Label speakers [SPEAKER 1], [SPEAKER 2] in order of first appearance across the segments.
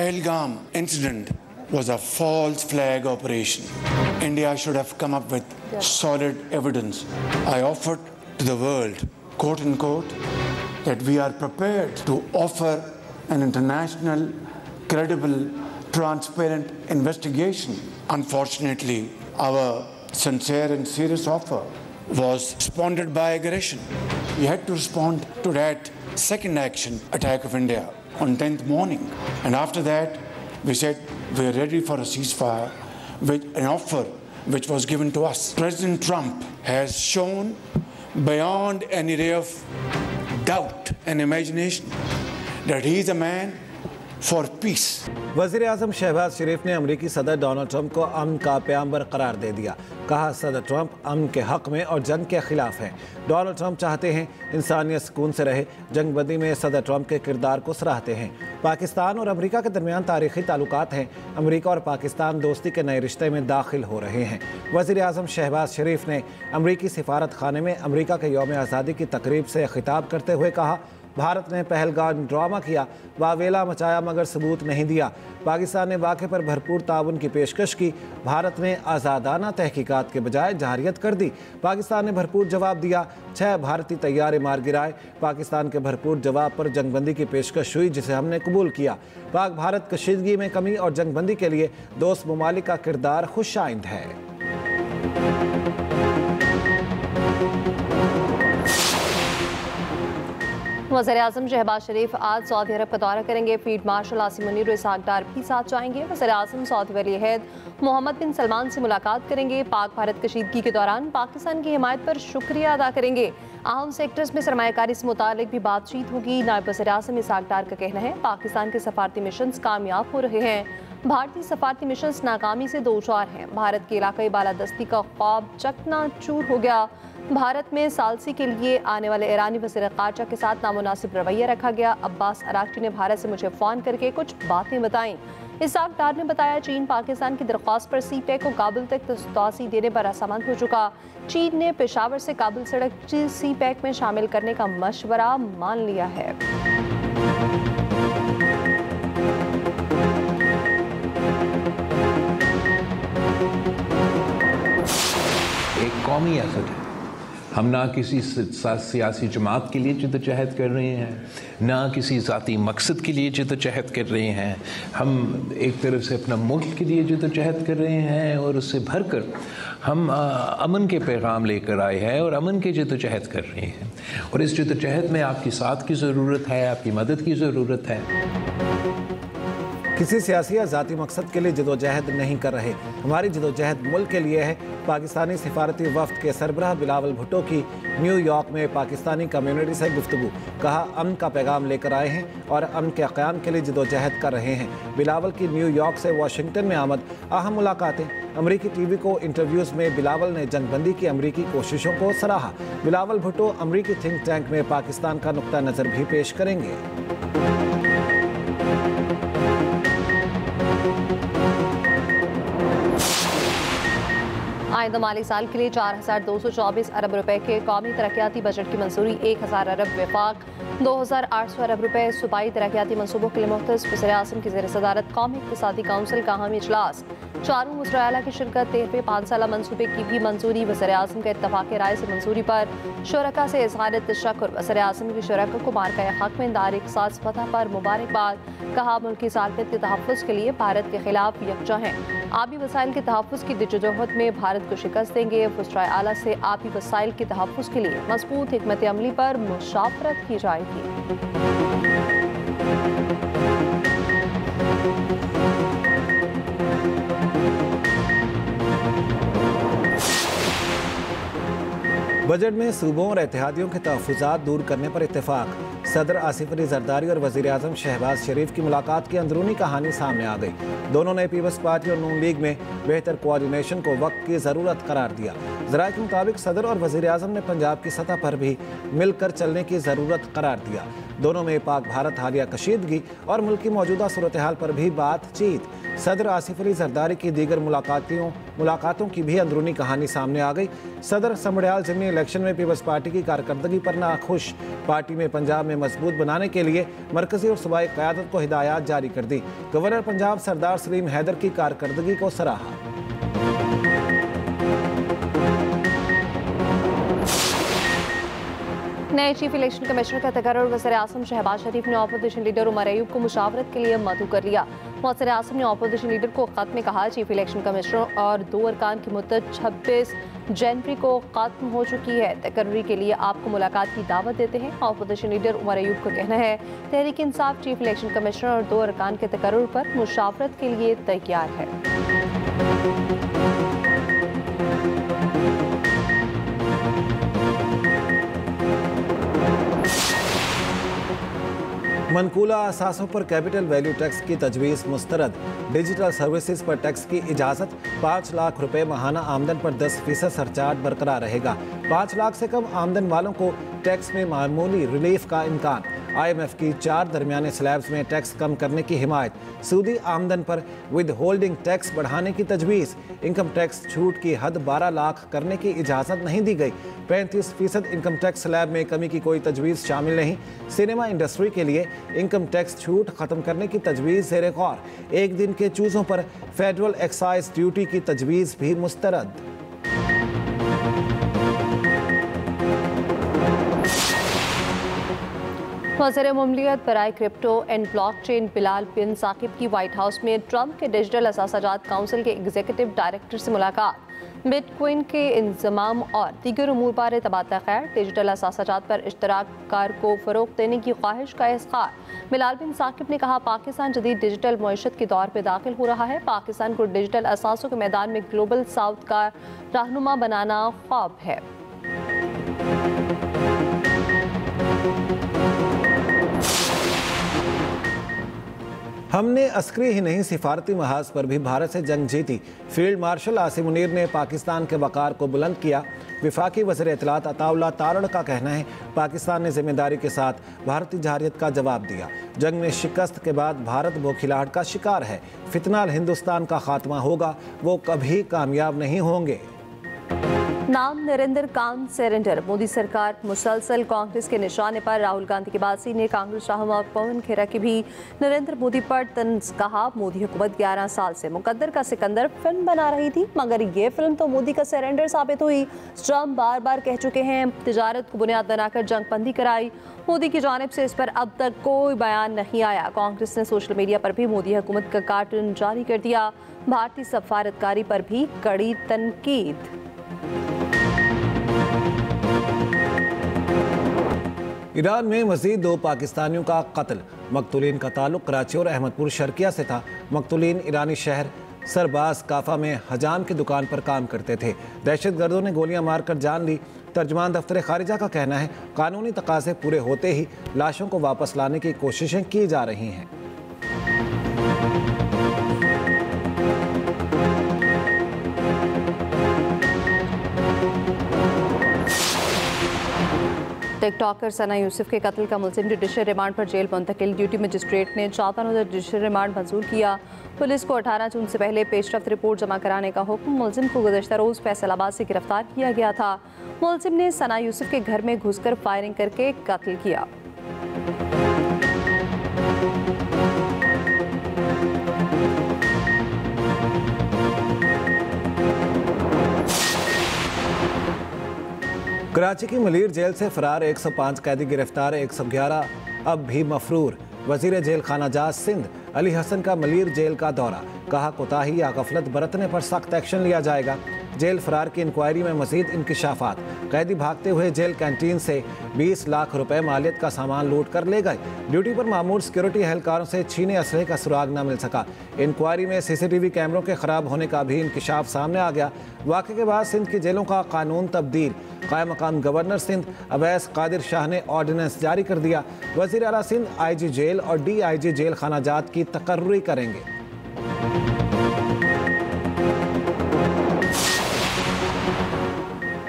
[SPEAKER 1] Pahalgam incident was a false flag operation. India should have come up with solid evidence. I offered to the world, quote unquote, that we are prepared to offer an international, credible, transparent investigation. Unfortunately, our sincere and serious offer was responded by aggression. We had to respond to that second action, attack of India, on 10th morning. And after that, we said we are ready for a ceasefire, with an offer which was given to us. President Trump has shown beyond any ray of doubt and imagination that he is a man for peace.
[SPEAKER 2] वज़ीर आज़म शहबाज शरीफ ने अमरीकी सदर Donald Trump को अमन का पैगंबर करार दे दिया। कहा सदर ट्रंप अमन के हक़ में और जंग के ख़िलाफ़ हैं। डोनाल्ड ट्रंप चाहते हैं इंसानियत सुकून से रहे। जंगबंदी में सदर ट्रंप के किरदार को सराहते हैं। पाकिस्तान और अमरीका के दरमियान तारीख़ी ताल्लुकात हैं। अमरीका और पाकिस्तान दोस्ती के नए रिश्ते में दाखिल हो रहे हैं। वज़ीर आज़म शहबाज शरीफ ने अमरीकी सिफारत खाने में अमरीका के यौम आज़ादी की तकरीब से खिताब करते हुए कहा, भारत ने पहलगाम ड्रामा किया, वावेला मचाया मगर सबूत नहीं दिया। पाकिस्तान ने वाक़े पर भरपूर ताउन की पेशकश की। भारत ने आज़ादाना तहकीकात के बजाय जारियत कर दी। पाकिस्तान ने भरपूर जवाब दिया। 6 भारतीय तैयारे मार गिराए। पाकिस्तान के भरपूर जवाब पर जंगबंदी की पेशकश हुई, जिसे हमने कबूल किया। पाक भारत कशीदगी में कमी और जंगबंदी के लिए दोस्त ममालिक का किरदार खुशाइंद है।
[SPEAKER 3] वज़ीर-ए-आज़म शहबाज शरीफ आज सऊदी अरब का दौरा करेंगे। फील्ड मार्शल आसिम मुनीर और इसहाक डार भी साथ जाएंगे। वज़ीर-ए-आज़म सऊदी वली अहद मोहम्मद बिन सलमान से मुलाकात करेंगे। पाक भारत कशीदगी के दौरान पाकिस्तान की हिमायत पर शुक्रिया अदा करेंगे। अहम सेक्टर्स में सरमायाकारी से मुतालिक भी बातचीत होगी। नायब वज़ीर-ए-आज़म इसहाक डार का कहना है, पाकिस्तान के सफारती मिशन कामयाब हो रहे हैं। भारतीय सफारती मिशन नाकामी से दो-चार हैं। भारत के इलाकाई बालादस्ती का ख्वाब चकनाचूर हो गया। भारत में सालसी के लिए आने वाले ईरानी वज़ीर ख़ारजा के साथ नामुनासिब रवैया रखा गया। अब्बास अराक्ची ने भारत से मुझे फ़ोन करके कुछ बातें बताईं। इसहाक डार ने बताया, चीन पाकिस्तान की दरख्वास्त पर सी-पैक को काबुल तक तोसी देने पर रसामंद हो चुका। चीन ने पेशावर से काबुल सड़क सी-पैक में शामिल करने का मशवरा मान लिया है।
[SPEAKER 4] एक कौमी एफर्ट है। हम ना किसी सियासी जमात के लिए जद्दोजहद कर रहे हैं, ना किसी ज़ाती मकसद के लिए जद्दोजहद कर रहे हैं। हम एक तरफ से अपना मुल्क के लिए जद्दोजहद कर रहे हैं और उससे भर कर हम अमन के पैगाम लेकर आए हैं और अमन की जद्दोजहद कर रहे हैं। और इस जद्दोजहद में आपकी साथ की ज़रूरत है, आपकी मदद की ज़रूरत है।
[SPEAKER 2] किसी सियासी या ज़ाती मकसद के लिए जदोजहद नहीं कर रहे। हमारी जदोजहद मुल्क के लिए है। पाकिस्तानी सिफारती वफ्द के सरबराह बिलावल भुट्टो की न्यूयॉर्क में पाकिस्तानी कम्युनिटी से गुफ्तगू। कहा, अमन का पैगाम लेकर आए हैं और अमन के क़याम के लिए जदोजहद कर रहे हैं। बिलावल की न्यूयॉर्क से वाशिंगटन में आमद अहम मुलाकातें। अमरीकी टीवी को इंटरव्यूज़ में बिलावल ने जंगबंदी की अमरीकी कोशिशों को सराहा। बिलावल भुट्टो अमरीकी थिंक टैंक में पाकिस्तान का नुक्ता नज़र भी पेश करेंगे।
[SPEAKER 3] आइंदा माली साल के लिए 4,224 अरब रुपए के कौमी तरक्याती बजट की मंजूरी। 1,000 अरब वफाक 2,800 अरब रुपए सूबाई तरक्याती मनसूबों के लिए मुख्तस। वज़ीर-ए-आज़म की ज़ेर सदारत कौमी इक़्तिसादी काउंसिल का अहम इजलास। चारों वज़राए आला की शिरकत। 13वें 5 साला मनसूबे की भी मंजूरी। वज़ीर-ए-आज़म का इत्तफ़ाक़ राय से मंजूरी पर शुरका से इज़हार तशक्कुर। वज़ीर-ए-आज़म की शुरका को मार्का हक़ में दारिक साज फतह पर मुबारकबाद। कहा, मुल्क की सालकियत के तहफ़्फ़ुज़ के लिए भारत के खिलाफ यकजा हैं। आबी वसाइल के तहफ़्फ़ुज़ की जद्दोजहद में भारत को शिकस्त देंगे। वज़राए आला से आबी वसाइल के तहफ़्फ़ुज़ के लिए मज़बूत हिकमत अमली पर मुशावरत की जाएगी।
[SPEAKER 2] बजट में सूबों और इत्तेहादियों के तहफ़्फ़ुज़ात दूर करने पर इत्तेफाक। सदर आसिफ अली ज़रदारी और वज़ीर-ए-आज़म शहबाज शरीफ की मुलाकात की अंदरूनी कहानी सामने आ गई। दोनों ने पीपल्स पार्टी और नून लीग में बेहतर कोऑर्डिनेशन को वक्त की ज़रूरत करार दिया। ज़राए के मुताबिक सदर और वज़ीर-ए-आज़म ने पंजाब की सतह पर भी मिलकर चलने की ज़रूरत करार दिया। दोनों में पाक भारत हालिया कशीदगी और मुल्क की मौजूदा सूरत हाल पर भी बातचीत। सदर आसिफ अली ज़रदारी की दीगर मुलाकातियों मुलाकातों की भी अंदरूनी कहानी सामने आ गई। सदर समड़याल जिमनी इलेक्शन में पीपल्स पार्टी की कारकर्दगी पर नाखुश। पार्टी में पंजाब में मजबूत बनाने के लिए मरकजी और सूबाई क़यादत को हिदायत जारी कर दी। गवर्नर पंजाब सरदार सलीम हैदर की कारकर्दगी को सराहा।
[SPEAKER 3] नए चीफ इलेक्शन कमिश्नर का तकर्रुर। वज़ीर-ए-आज़म शहबाज शरीफ ने अपोजिशन लीडर उमर अयूब को मुशावरत के लिए मदऊ कर लिया। वज़ीर-ए-आज़म ने अपोजिशन लीडर को खत में कहा, चीफ इलेक्शन कमिश्नर और 2 अरकान की मुद्दत 26 जनवरी को खत्म हो चुकी है। तकर्रुरी के लिए आपको मुलाकात की दावत देते हैं। अपोजिशन लीडर उमर अयूब का कहना है, Tehreek Insaf chief election commissioner और 2 अरकान के तकर्रुर पर मुशावरत के लिए तैयार है।
[SPEAKER 2] मनकूला असासों पर कैपिटल वैल्यू टैक्स की तजवीज़ मुस्तरद। डिजिटल सर्विसेज पर टैक्स की इजाज़त। 5 लाख रुपए माहाना आमदन पर 10% सरचार्ज बरकरार रहेगा। 5 लाख से कम आमदन वालों को टैक्स में मामूली रिलीफ का इम्कान। IMF की 4 दरमियाने स्लैब्स में टैक्स कम करने की हिमायत। सूदी आमदन पर विद होल्डिंग टैक्स बढ़ाने की तजवीज़। इनकम टैक्स छूट की हद 12 लाख करने की इजाज़त नहीं दी गई। 35% इनकम टैक्स स्लैब में कमी की कोई तजवीज़ शामिल नहीं। सिनेमा इंडस्ट्री के लिए इनकम टैक्स छूट ख़त्म करने की तजवीज़ ज़ेर गौर। 1 दिन के चूज़ों पर फेडरल एक्साइज ड्यूटी की तजवीज़ भी मुस्तरद।
[SPEAKER 3] वज़ीर ममलियत बराए क्रिप्टो एंड ब्लॉकचेन बिलाल बिन साकिब की व्हाइट हाउस में ट्रंप के डिजिटल असासाजात काउंसिल के एग्जीक्यूटिव डायरेक्टर से मुलाकात। बिटकॉइन के इंतजाम और दीगर उमूर बारे तबादला खैर। डिजिटल असासाजात पर इश्तराक कार को फ़रोग़ देने की ख्वाहिश का इज़हार। बिलाल बिन साकिब ने कहा, पाकिस्तान जदीद डिजिटल मईशत के दौर पर दाखिल हो रहा है। पाकिस्तान को डिजिटल असासों के मैदान में ग्लोबल साउथ का रहनुमा बनाना ख्वाब है।
[SPEAKER 2] हमने अस्करी ही नहीं सिफारती महाज पर भी भारत से जंग जीती। फील्ड मार्शल आसिम मुनीर ने पाकिस्तान के वक़ार को बुलंद किया। विफाकी वज़ीर इत्तलात अताउल्लाह तारड़ का कहना है, पाकिस्तान ने जिम्मेदारी के साथ भारतीय जहारियत का जवाब दिया। जंग में शिकस्त के बाद भारत बौखिलाहट का शिकार है। फितनाल हिंदुस्तान का खात्मा होगा, वो कभी कामयाब नहीं होंगे।
[SPEAKER 3] नाम नरेंद्र कांत सरेंडर। मोदी सरकार मुसलसल कांग्रेस के निशाने पर। राहुल गांधी के बाद सीनियर कांग्रेस रहनुमा पवन खेरा की भी नरेंद्र मोदी पर तंज। कहा, मोदी हुकूमत 11 साल से मुकद्दर का सिकंदर फिल्म बना रही थी, मगर ये फिल्म तो मोदी का सरेंडर साबित हुई। ट्रंप बार बार कह चुके हैं, तिजारत को बुनियाद बनाकर जंगबंदी कराई। मोदी की जानिब से इस पर अब तक कोई बयान नहीं आया। कांग्रेस ने सोशल मीडिया पर भी मोदी हुकूमत का कार्टून जारी कर दिया। भारतीय सफारतकारी पर भी कड़ी तनकीद।
[SPEAKER 2] ईरान में मज़ीद 2 पाकिस्तानियों का कत्ल। मकतूलीन का ताल्लुक कराची और अहमदपुर शर्किया से था। मकतूलीन ईरानी शहर सरबाज काफा में हजाम की दुकान पर काम करते थे। दहशतगर्दों ने गोलियां मारकर जान ली। तर्जमान दफ्तर खारिजा का कहना है, कानूनी तकाज़े पूरे होते ही लाशों को वापस लाने की कोशिशें की जा रही हैं।
[SPEAKER 3] टिकटॉकर सना यूसुफ के कत्ल का मुलजिम जुडिशल रिमांड पर जेल मुंतकिल। ड्यूटी मजिस्ट्रेट ने 14 रोज़ा जुडिशल रिमांड मंजूर किया। पुलिस को 18 जून से पहले पेशरफ्त रिपोर्ट जमा कराने का हुक्म। मुलजिम को गुज़श्ता रोज़ फैसलाबाद से गिरफ्तार किया गया था। मुलजिम ने सना यूसुफ के घर में घुसकर फायरिंग करके कत्ल किया।
[SPEAKER 2] कराची की मलीर जेल से फरार 105 कैदी गिरफ्तार। 111 अब भी मफरूर। वजीर जेल खाना जात सिंध अली हसन का मलीर जेल का दौरा। कहा, कोताही या गफलत बरतने पर सख्त एक्शन लिया जाएगा। जेल फरार की इंक्वायरी में मजीद इंकिशाफात। कैदी भागते हुए जेल कैंटीन से 20 लाख रुपए मालियत का सामान लूट कर ले गए। ड्यूटी पर मामूर सिक्योरिटी एहलकारों से छीने असलहे का सुराग न मिल सका। इंक्वायरी में CCTV कैमरों के खराब होने का भी इंकिशाफ सामने आ गया। वाक़े के बाद सिंध की जेलों का कानून तब्दील। कायम मकाम गवर्नर सिंध अवैस कादिर शाह ने ऑर्डिनेंस जारी कर दिया। वज़ीर आला सिंध IG जेल और DIG जेल खाना जात की तकर्री करेंगे।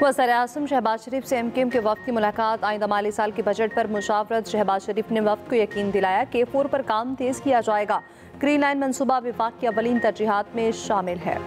[SPEAKER 3] वज़ीर-ए-आज़म शहबाज शरीफ से MKM के वक्त की मुलाकात। आइंदा माली साल के बजट पर मुशावरत। शहबाज शरीफ ने वक्त को यकीन दिलाया कि K4 पर काम तेज़ किया जाएगा। ग्रीन लाइन मनसूबा विफाक की अवलीन तरजीहात में शामिल है।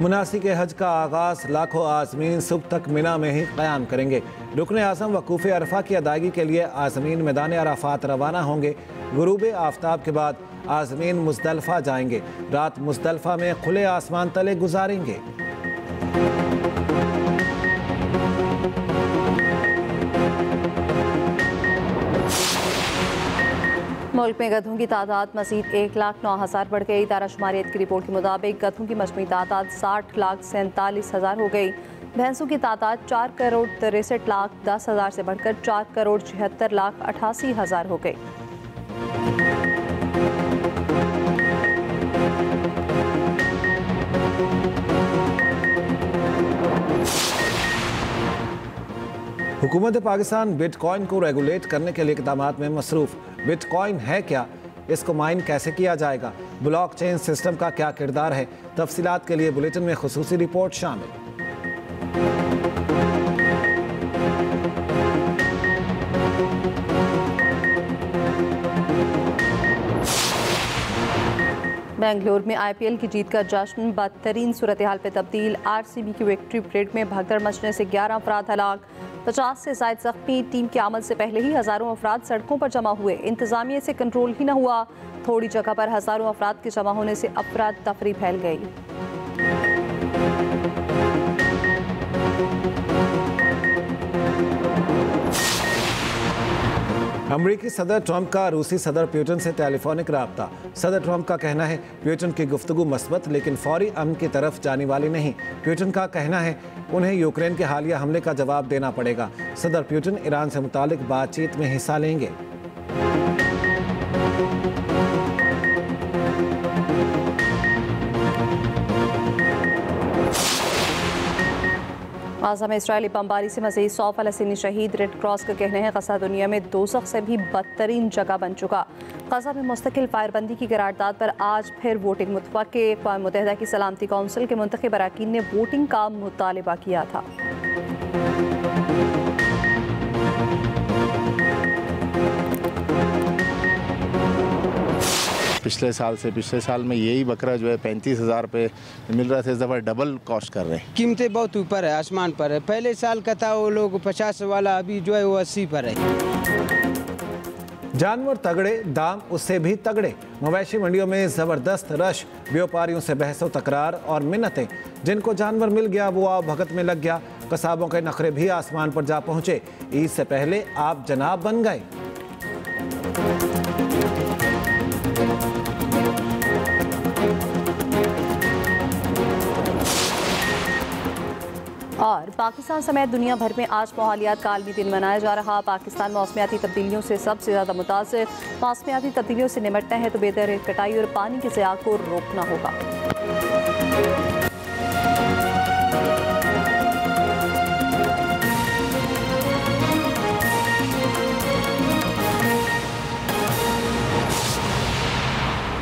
[SPEAKER 2] मुनासिक हज का आगाज़ लाखों आज़मीन सुबह तक मिना में ही क़याम करेंगे। रुकन आज़म वकूफ़ अरफा की अदायगी के लिए आज़मीन मैदान अराफात रवाना होंगे। गुरूब आफ्ताब के बाद आज़मीन मुज़दलिफ़ा जाएंगे। रात मुज़दलिफ़ा में खुले आसमान तले गुजारेंगे।
[SPEAKER 3] मुल्क में गधों की तादाद मज़ीद 1,09,000 बढ़ गई। इदारा शुमारियत की रिपोर्ट के मुताबिक गधों की मजमूई तादाद 60,47,000 हो गई। भैंसों की तादाद 4,63,10,000 से बढ़कर 4,76,88,000 हो गई।
[SPEAKER 2] हुकूमत पाकिस्तान बिटकॉइन को रेगुलेट करने के लिए इक़दामात में मसरूफ़। बिटकॉइन है क्या, इसको माइन कैसे किया जाएगा, ब्लॉकचेन सिस्टम का क्या किरदार है, तफसीलात के लिए बुलेटिन में खुसूसी रिपोर्ट शामिल।
[SPEAKER 3] बेंगलुरु में IPL की जीत का जश्न, बदतरीन सूरत हाल पे तब्दील। RCB की विक्ट्री परेड में भगदड़ मचने से 11 अफराद हलाक, 50 से ज़ायद ज़ख्मी। टीम के अमल से पहले ही हज़ारों अफराद सड़कों पर जमा हुए, इंतज़ामिया से कंट्रोल ही न हुआ। थोड़ी जगह पर हज़ारों अफराद के जमा होने से अफराद तफरी फैल गई।
[SPEAKER 2] अमरीकी सदर ट्रंप का रूसी सदर पुतिन से टेलीफोनिक राब्ता। सदर ट्रंप का कहना है पुतिन की गुफ्तगू मस्बत लेकिन फौरी अमन की तरफ जाने वाली नहीं। पुतिन का कहना है उन्हें यूक्रेन के हालिया हमले का जवाब देना पड़ेगा। सदर पुतिन ईरान से मुतालिक बातचीत में हिस्सा लेंगे।
[SPEAKER 3] गाज़ा में इस्राएली बमबारी से मज़ीद 100 फ़लस्तीनी शहीद। रेड क्रॉस का कहना है गज़ा दुनिया में दोज़ख से भी बदतरीन जगह बन चुका। गज़ा में मुस्तकिल फायरबंदी की करारदाद पर आज फिर वोटिंग मुतवक्के। अक़वाम मुत्तहिदा की सलामती कौंसिल के मुंतखब अरकान ने वोटिंग का मुतालिबा किया था।
[SPEAKER 5] पिछले साल में यही बकरा जो है 35,000 रुपये मिल रहा था, इस दफ़ा डबल कॉस्ट कर रहे हैं।
[SPEAKER 6] कीमतें बहुत ऊपर है, आसमान पर है। पहले साल का था वो लोग 50 वाला, अभी जो है वो 80 पर है।
[SPEAKER 2] जानवर तगड़े, दाम उससे भी तगड़े। मवेशी मंडियों में ज़बरदस्त रश, व्यापारियों से बहसो तकरार और मिन्नतें। जिनको जानवर मिल गया वो आओ भगत में लग गया। कसाबों के नखरे भी आसमान पर जा पहुंचे। ईद से पहले आप जनाब बन गए।
[SPEAKER 3] और पाकिस्तान समेत दुनिया भर में आज माहौलियात का आलमी दिन मनाया जा रहा। पाकिस्तान मौसमियाती तब्दीलियों से सबसे ज़्यादा मुतासिर। मौसमियाती तब्दीलियों से निपटना है तो बेहतर कटाई और पानी के ज़िया को रोकना होगा।